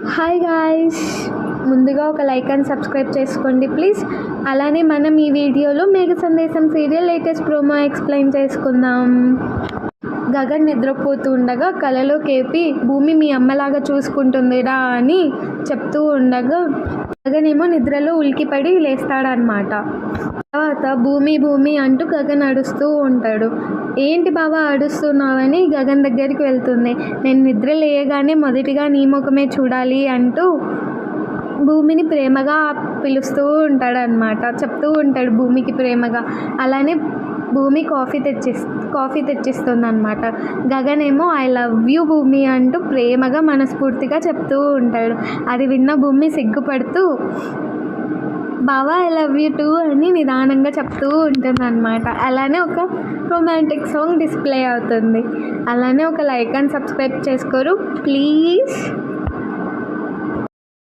Hi guys, ముందుగా ఒక like and subscribe చేసుకోండి ప్లీజ్. అలానే మనం ఈ వీడియోలో మేఘ సందేశం సీరియల్ లేటెస్ట్ ప్రోమో ఎక్స్ప్లెయిన్ చేసుకుందాం. గగన్ నిద్రపోతూ ఉండగా కలలో కేపి భూమి మీ అమ్మలాగా చూసుకుంటుందిరా అని చెప్తూ ఉండగా గగన్ ఏమో నిద్రలో ఉలికిపడి లేస్తాడనమాట. తర్వాత భూమి భూమి అంటూ గగన్ అడుస్తూ ఉంటాడు. ఏంటి బావా అడుస్తున్నావని గగన్ దగ్గరికి వెళ్తుంది. నేను నిద్ర లేయగానే మొదటిగా నీ ముఖమే చూడాలి అంటూ భూమిని ప్రేమగా పిలుస్తూ ఉంటాడనమాట. చెప్తూ ఉంటాడు భూమికి ప్రేమగా. అలానే భూమి కాఫీ తెచ్చిస్తుంది అనమాట. గగన్ ఏమో ఐ లవ్ యూ భూమి అంటూ ప్రేమగా మనస్ఫూర్తిగా చెప్తూ ఉంటాడు. అది విన్న భూమి సిగ్గుపడుతూ బావా ఐ లవ్ యూ టూ అని నిదానంగా చెప్తూ ఉంటుంది అనమాట. అలానే ఒక రొమాంటిక్ సాంగ్ డిస్ప్లే అవుతుంది. అలానే ఒక లైక్ అండ్ సబ్స్క్రైబ్ చేసుకోరు ప్లీజ్.